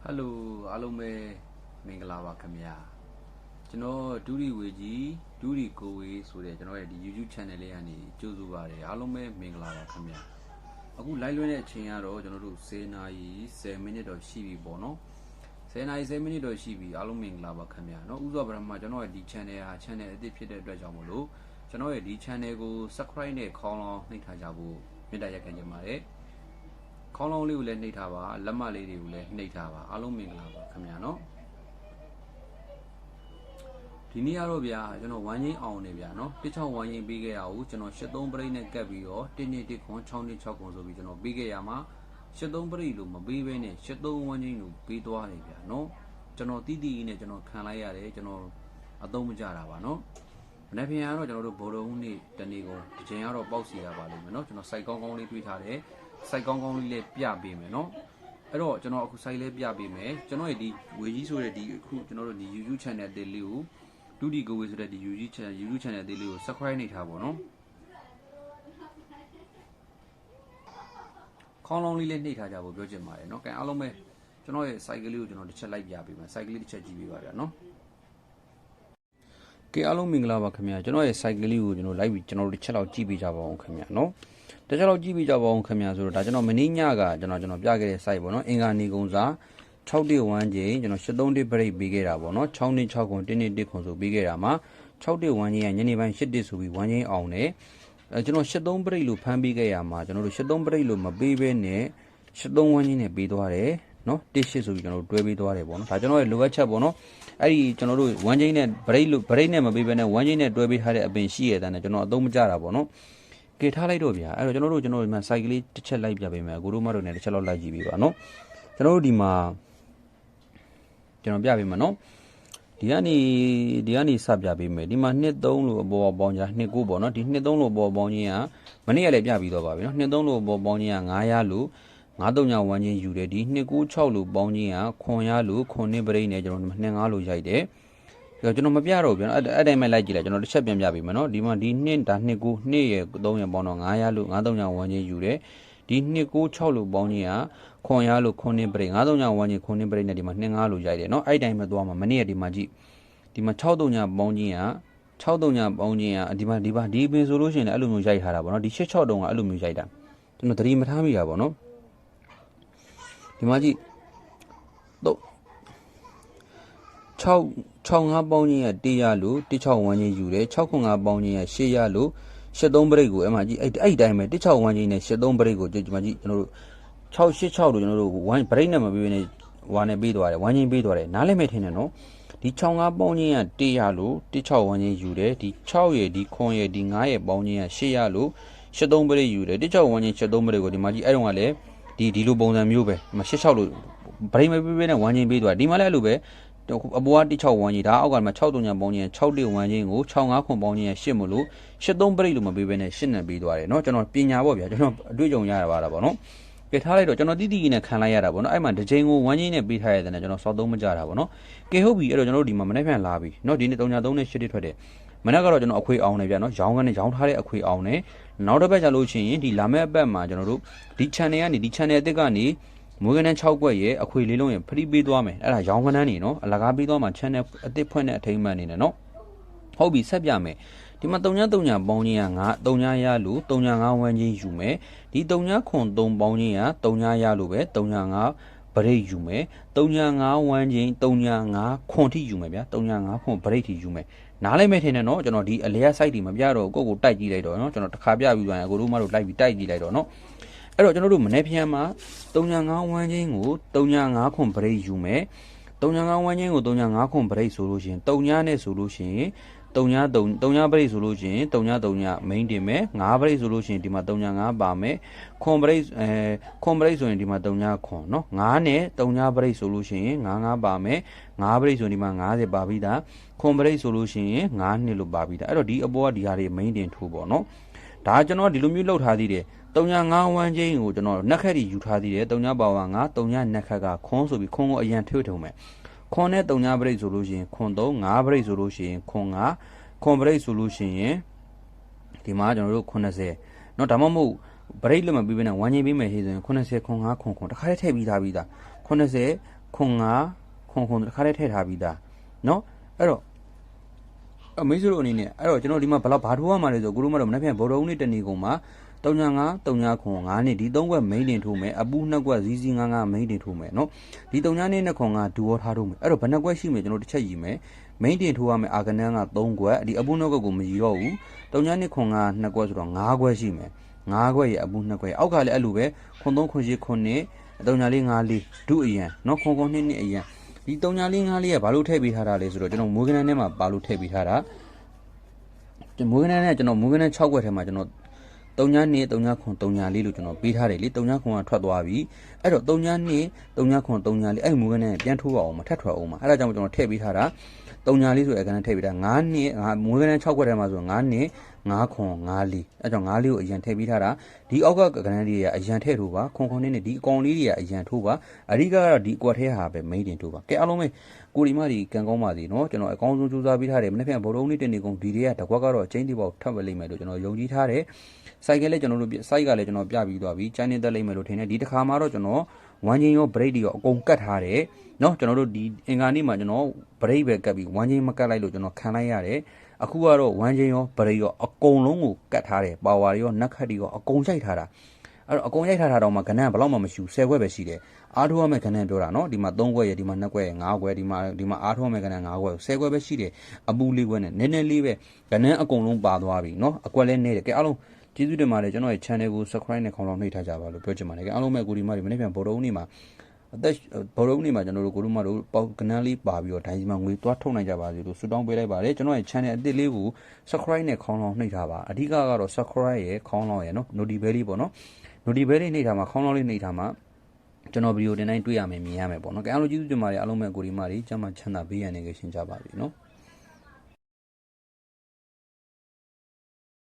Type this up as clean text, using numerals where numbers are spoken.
ဟယ်လိုအားလုံးပဲမင်္ဂလာပါခင်ဗျာကျွန်တော်ဒူရီဝေကြီးဒူရီကိုဝေဆိုတဲ့ကျွန်တော်ရဲ့ဒီ YouTube channel လေးကနေကြိုဆိုပါတယ်အားလုံးပဲမင်္ဂလာပါခင်ဗျာအခု live လွှင့်တဲ့အချိန်ကတော့ကျွန်တော်တို့10နာရီ10မိနစ်တော့ရှိပြီပေါ့နော်10နာရီ10မိနစ်တော့ရှိပြီအားလုံးမင်္ဂလာပါခင်ဗျာเนาะဥစွာပထမကျွန်တော်ရဲ့ဒီ channel ဟာ channel အသစ်ဖြစ်တဲ့အတွက်ကြောင့်မလို့ကျွန်တော်ရဲ့ဒီ channel ကို subscribe နဲ့ခေါင်းလောင်းနှိပ်ထားကြဖို့မေတ္တာရပ်ခံချင်ပါတယ်ခေါင်းလောင်းလေးကိုလည်းနှိပ်ထားပါလက်မလေးတွေကိုလည်းနှိပ်ထားပါအားလုံးမင်္ဂလာပါခင်ဗျာเนาะဒီနေ့ကတော့ဗျာကျွန်တော်ဝမ်းချင်းအောင်နေဗျာเนาะ16ဝမ်းချင်းပေးခဲ့ရအောင်ကျွန်တော်83ပရိတ်နဲ့ကပ်ပြီးတော့121ခွန်626ခွန်ဆိုပြီးကျွန်တော်ပေးခဲ့ရမှာ83ပရိတ်လို့မပေးဘဲနဲ့83ဝမ်းချင်းလို့ပေးသွားတယ်ဗျာเนาะကျွန်တော်တီးတီးနဲ့ကျွန်တော်ခံလိုက်ရတယ်ကျွန်တော်အသုံးမကျတာပါเนาะမနေ့ပြန်ကတော့ကျွန်တော်တို့ဘော်တော်ဦးနေ့တနေ့ကုန်ဒီချိန်ကတော့ပေါက်စီရပါလိမ့်မယ်เนาะကျွန်တော်စိုက်ကောင်းကောင်းလေးတွေးထားတယ်စိုက်ကောင်းကောင်းလေးလည်းပြပေးမယ်เนาะအဲ့တော့ကျွန်တော်အခုစိုက်လေးပြပေးမယ်ကျွန်တော်ရဲ့ဒီဝေကြီးဆိုတဲ့ဒီအခုကျွန်တော်တို့ဒီ YouTube channel အသေးလေးကိုဒူဒီကိုဝေဆိုတဲ့ဒီ YouTube channel အသေးလေးကို subscribe နှိပ်ထားပါတော့ခေါင်းလုံးလေးလည်းနှိပ်ထားကြဖို့ပြောချင်ပါတယ်เนาะကဲအားလုံးပဲကျွန်တော်ရဲ့ site ကလေးကိုကျွန်တော်တစ်ချက်လိုက်ပြပေးမယ် site ကလေးတစ်ချက်ကြည့်ပေးပါဗျာเนาะကဲအားလုံးမင်္ဂလာပါခင်ဗျာကျွန်တော်ရဲ့ site ကလေးကိုကျွန်တော် live ကျွန်တော်တို့တစ်ချက်လောက်ကြည့်ပေးကြပါအောင်ခင်ဗျာเนาะတစ်ချက်လောက်ကြည့်ပေးကြပါအောင်ခင်ဗျာဆိုတော့ဒါကျွန်တော်မနေ့ညကကျွန်တော်ပြခဲ့တဲ့ site ပေါ့เนาะအင်္ဂါနေကုံစာ6-1ချိန်ကျွန်တော်73ပရိတ်ပေးခဲ့တာပေါ့เนาะ6-6ခွန်1-1ခွန်ဆိုပေးခဲ့တာမှာ6-1ချိန်ကညနေပိုင်း7ဆိုပြီး1ချိန်အောင်တယ်ကျွန်တော်73ပရိတ်လို့ဖမ်းပေးခဲ့ရမှာကျွန်တော်တို့73ပရိတ်လို့မပေးဘဲနဲ့73ဝန်းချင်းနဲ့ပေးသွားတယ်เนาะ18ဆိုပြီးကျွန်တော်တို့တွဲပေးသွားတယ်ပေါ့เนาะဒါကျွန်တော်ရဲ့လိုအပ်ချက်ပေါ့เนาะအဲ့ဒီကျွန်တော်တို့1ချိန်နဲ့ပရိတ်နဲ့မပေးဘဲနဲ့1ချိန်နဲ့တွဲပေးထားတဲ့အပင်ရှိရတဲ့နဲ့ကျွန်တော်အသုံးမကျတာပေါ့เนาะကဲထားလိုက်တော့ဗျာအဲ့တော့ကျွန်တော်တို့ဒီမှာ site ကလေးတစ်ချက်လိုက်ပြပေးမယ်ကိုတို့မတို့နဲ့တစ်ချက်လောက်လိုက်ကြည့်ပေးပါเนาะကျွန်တော်တို့ဒီမှာကျွန်တော်ပြပေးမယ်เนาะဒီကနေစပြပေးမယ်ဒီမှာ2-3လို့အပေါ်ပေါင်းကြ2-9ပေါ့เนาะဒီ2-3လို့အပေါ်ပေါင်းချင်းကမနေ့ကလည်းပြပြီးတော့ပါပြီเนาะ2-3လို့အပေါ်ပေါင်းချင်းက900လို့9-3ညဝန်းချင်းယူတယ်ဒီ2-9-6လို့ပေါင်းချင်းက900လို့9ပရိတ်နဲ့ကျွန်တော်2-5လို့ရိုက်တယ်ကျွန်တော်မပြတော့ဘူးအဲ့တိုင်းပဲလိုက်ကြည့်လိုက်ကျွန်တော်တစ်ချက်ပြန်ပြပေးမယ်เนาะဒီမှာဒီ2ဒါ2-9 2ရဲ့3ရဲ့ပေါင်းတော့900လို့9-3ညဝန်းချင်းယူတယ်ဒီ2-9-6လို့ပေါင်းချင်းက900လို့9ပရိတ်9-3ညဝန်းချင်း9ပရိတ်နဲ့ဒီမှာ2-5လို့ရိုက်တယ်เนาะအဲ့တိုင်းပဲသွားမှာမနေ့ကဒီမှာကြည့်ဒီမှာ6-3ညပေါင်းချင်းက6-3ညပေါင်းချင်းကဒီပင်ဆိုလို့ရှိရင်လည်းအဲ့လိုမျိုးရိုက်ထားတာပေါ့เนาะဒီ6-6တုံးကအဲ့လိုမျိုးရိုက်တာကျွန်တော်သတိမထားမိတာပေါ့เนาะဒီမှာကြည့်6-5ပေါင်းချင်းက100လို့16ဝန်းချင်းယူတယ်6-5ပေါင်းချင်းက800လို့73ပရိတ်ကိုအဲ့မှာကြည့်အဲ့တိုင်းပဲ16ဝန်းချင်းနဲ့73ပရိတ်ကိုဒီမှာကြည့်ကျွန်တော်တို့686လို့ကျွန်တော်တို့ဝန်းပရိတ်နဲ့မပေးဘဲနဲ့ဝါနဲ့ပေးသွားတယ်ဝန်းချင်းပေးသွားတယ်နားလည်မဲ့ထင်တယ်နော်ဒီ65ပေါင်းချင်းက100လို့16ဝန်းချင်းယူတယ်ဒီ6ရဲ့ဒီ9ရဲ့ဒီ9ရဲ့ပေါင်းချင်းက800လို့73ပရိတ်ယူတယ်16ဝန်းချင်း73ပရိတ်ကိုဒီမှာကြည့်အဲ့တော့ကလည်းဒီလိုပုံစံမျိုးပဲဒီမှာ86လို့ပရိတ်မပေးဘဲနဲ့ဝန်းချင်းပေးသွားဒီမှာလည်းအဲ့လိုပဲအပေါ်က16ဝန်းကြီးဒါအောက်ကမှ6တုံညာပေါင်းချင်း6ဝန်းချင်းကို65ခွန်ပေါင်းချင်း8မလို့83ပရိတ်လို့မပေးဘဲနဲ့8နဲ့ပေးသွားတယ်เนาะကျွန်တော်ပညာပေါ့ဗျာကျွန်တော်အတွေ့အကြုံရတာပါလားပေါ့เนาะကဲထားလိုက်တော့ကျွန်တော်တိတိကြီးနဲ့ခံလိုက်ရတာပေါ့เนาะအဲ့မှာတစ်ချိန်ကိုဝန်းချင်းနဲ့ပေးထားရတဲ့နဲ့ကျွန်တော်စောက်သုံးမကြတာပေါ့เนาะကဲဟုတ်ပြီအဲ့တော့ကျွန်တော်တို့ဒီမှာမနေ့ပြန်လာပြီเนาะဒီနေ့3ည3နဲ့8ထွက်တယ်မနေ့ကတော့ကျွန်တော်အခွေအောင်နေဗျာเนาะရောင်းကနေရောင်းထားတဲ့အခွေအောင်နေနောက်တစ်ပတ်ကျလို့ရှိရင်ဒီလာမယ့်အပတ်မှာကျွန်တော်တို့ဒီ channel ကနေဒီ channel အသစ်ကနေမွေးကနန်း6ကွက်ရဲ့အခွေလေးလုံးရဲ့ဖရီးပေးသွားမယ်အဲ့ဒါရောင်းကနန်းနေနော်အလကားပေးသွားမှာ channel အသစ်ဖွင့်တဲ့အထိမ်းအမှန်နေနဲ့နော်ဟုတ်ပြီဆက်ပြမယ်ဒီမှာ3ည3ညပေါင်းချင်းက3ညရလို့3ည5ဝန်းချင်းယူမယ်ဒီ3ညခွန်3ပေါင်းချင်းက3ညရလို့ပဲ3ည5ပရိတ်ယူမယ်3ည5ဝန်းချင်း3ည5ခွန်ထိယူမယ်ဗျာ3ည5ခွန်ပရိတ်ထိယူမယ်နားလိုက်မဲ့ထင်တယ်နော်ကျွန်တော်ဒီအလဲရ site တွေမပြတော့ကိုတိုက်ကြည့်လိုက်တော့နော်ကျွန်တော်တစ်ခါပြပြီးသွားရင်ကိုတို့မတို့လိုက်ပြီးတိုက်ကြည့်လိုက်တော့နော်အဲ့တော့ကျွန်တော်တို့မနေ့ဖြန်မှာ3.5ဝန်းချင်းကို3.5ခွန်ပရိတ်ယူမယ်3.5ဝန်းချင်းကို3.5ခွန်ပရိတ်ဆိုလို့ရှိရင်3ညနဲ့ဆိုလို့ရှိရင်3ညပရိတ်ဆိုလို့ရှိရင်3.3ည main တင်မယ်5ပရိတ်ဆိုလို့ရှိရင်ဒီမှာ3.5ပါမယ်ခွန်ပရိတ်ခွန်ပရိတ်ဆိုရင်ဒီမှာ3ညခွန်เนาะ5နဲ့3ညပရိတ်ဆိုလို့ရှိရင်5ပါမယ်5ပရိတ်ဆိုရင်ဒီမှာ50ပါပြီးသားခွန်ပရိတ်ဆိုလို့ရှိရင်5နှစ်လို့ပါပြီးသားအဲ့တော့ဒီအပေါ်ကဒီဟာတွေ main တင်ထိုးပေါ့เนาะဒါကျွန်တော်ဒီလိုမျိုးလောက်ထားသေးတယ်3.5ဝန်းချင်းကိုကျွန်တော်နက်ခက်ကြီးယူထားသေးတယ်3.ပါဝါ9 3ညနက်ခက်ကခွန်းဆိုပြီးခွန်းကိုအရင်ထွေးထုံမယ်ခွန်းနဲ့3ညပရိတ်ဆိုလို့ရှိရင်ခွန်း3 5ပရိတ်ဆိုလို့ရှိရင်ခွန်း5ခွန်ပရိတ်ဆိုလို့ရှိရင်ဒီမှာကျွန်တော်တို့80เนาะဒါမှမဟုတ်ပရိတ်လည်းမပြီးဘဲနဲ့ဝမ်းချင်းပေးမယ်ဟေးဆိုရင်80ခွန်5ခွန်တခါတည်းထည့်ပြီးသား80 ခွန်တစ်ခါတည်းထည့်ထားပြီးသားเนาะအဲ့တော့မိတ်ဆွေတို့အနေနဲ့အဲ့တော့ကျွန်တော်ဒီမှာဘလောက်ဘာထိုးရမှာလဲဆိုကိုတို့မတော့မနေ့ပြန်ဘော်တော်ဦးနေ့တနေ့ကုန်မှာ39 ခွန်9နှစ်ဒီ3ခွက်မိန်တင်ထိုးမယ်အပူ2ခွက်ဇီး55မိန်တင်ထိုးမယ်เนาะဒီ39နှစ်2ခွန်ကဒူဝထားထိုးမယ်အဲ့တော့ဘယ်နှခွက်ရှိမယ်ကျွန်တော်တစ်ချက်ယူမယ်မိန်တင်ထိုးရမယ်အာကနန်းက3ခွက်ဒီအပူ2ခွက်ကိုမယူတော့ဘူး39နှစ်ခွန်က2ခွက်ဆိုတော့5ခွက်ရှိမယ်5ခွက်ရဲ့အပူ2ခွက်အောက်ကလည်းအဲ့လိုပဲခွန်3ခွန်8ခွန်နှစ်3454ဒုအရန်เนาะခွန်2နှစ်အရန်ဒီ3954ကဘာလို့ထည့်ပေးထားတာလဲဆိုတော့ကျွန်တော်မိုးကနန်းထဲမှာဘာလို့ထည့်ပေးထားတာမိုးကနန်းနဲ့ကျွန်တော်မိုးကနန်း6ခွက်ထဲမှာကျွန်တော်39 39ခွန်34လို့ကျွန်တော်ပေးထားတယ်လေ39ခွန်ကထွက်သွားပြီအဲ့တော့39 39ခွန်34အဲ့မိုးကနန်းပြန်ထိုးအောင်မထပ်ထွက်အောင်မှာအဲ့ဒါကြောင့်ကျွန်တော်ထည့်ပေးထားတာ34ဆိုအခန်းနဲ့ထည့်ပေးတာ9နှစ်မိုးကနန်း6ခွက်ထဲမှာဆို9နှစ်9ခွန်54အဲ့ကြောင့်54ကိုအရင်ထည့်ပေးထားတာဒီအောက်ကကဏ္ဍလေးတွေကအရင်ထည့်ထိုးပါခွန်နဲ့ဒီအကောင်လေးတွေကအရင်ထိုးပါအဓိကကတော့ဒီအကွက်ထဲဟာပဲ main တင်ထိုးပါကဲအားလုံးပဲကိုဒီမဒီကန်ကောင်းပါစီเนาะကျွန်တော်အကောင်းဆုံးစူးစမ်းပေးထားတယ်မနေ့ကဘော်လုံးလေးတင်နေကုန်ဒီတွေကတကွက်ကတော့အချင်းတိပေါက်ထပ်ပဲလိမ့်မယ်လို့ကျွန်တော်ယုံကြည်ထားတယ်စိုက်ကလည်းကျွန်တော်တို့စိုက်ကလည်းကျွန်တော်ပြပြီးသွားပြီချိုင်းနေသက်လိမ့်မယ်လို့ထင်တယ်ဒီတစ်ခါမှတော့ကျွန်တော်ဝမ်းချင်းရော break တွေရောအကုန်ကတ်ထားတယ်เนาะကျွန်တော်တို့ဒီအင်္ဂါနေ့မှာကျွန်တော် break ပဲကတ်ပြီးဝမ်းချင်းမကတ်လိုက်လို့ကျွန်တော်ခံလိုက်ရတယ်အခုကတော့ဝမ်းချင်းရော break ရောအကုန်လုံးကိုကတ်ထားတယ်ပါဝါရောနက်ခတ်တွေရောအကုန်ရိုက်ထားတာအဲ့တော့အကုန်ရိုက်ထားတာတော့မှကဏ္ဍဘယ်လောက်မှမရှိဘူး10ခွက်ပဲရှိတယ်အားထိုးရမယ့်ကဏ္ဍပြောတာเนาะဒီမှာ3ခွက်ရယ်ဒီမှာ2ခွက်ရယ်5ခွက်ဒီမှာအားထိုးရမယ့်ကဏ္ဍ5ခွက်10ခွက်ပဲရှိတယ်အပူလေးခွက်နဲ့နည်းနည်းလေးပဲကဏ္ဍအကုန်လုံးပါသွားပြီเนาะအကွက်လည်းနေတယ်ကဲအားလုံးကျေးဇူးတင်ပါတယ်ကျွန်တော်ရဲ့ channel ကို subscribe နဲ့ခေါင်းလောင်းနှိပ်ထားကြပါလို့ပြောချင်ပါတယ်ကဲအားလုံးပဲကိုဒီမဒီမနေ့ပြန်ဘော်တော်ဦးနေ့မှာဘော်တော်ဦးနေ့မှာကျွန်တော်တို့ကိုတို့မတို့ပေါကဏ္ဍလေးပါပြီးတော့ဒိုင်းကြီးမှာငွေသွားထုတ်နိုင်ကြပါစေလို့ဆုတောင်းပေးလိုက်ပါတယ်ကျွန်တော်ရဲ့ channel အသစ်လေးကို subscribe နဲ့ခေါင်းလောင်းနှိပ်ထားပါအဓိကကတော့ subscribe ရဲ့ခေါင်းလောင်းရဲ့เนาะ notification လေးပေါ့เนาะ notification နှိပ်ထားမှာခေါင်းလောင်းလေးနှိပ်ထားမှာကျွန်တော်ဗီဒီယိုတင်တိုင်းတွေ့ရမယ်မြင်ရမယ်ပေါ့เนาะကဲအားလုံးကျေးဇူးတင်ပါတယ်အားလုံးပဲကိုဒီမဒီကျမ်းမှာချမ်းသာပေးရနေကြရှင်ကြပါပြီเนาะ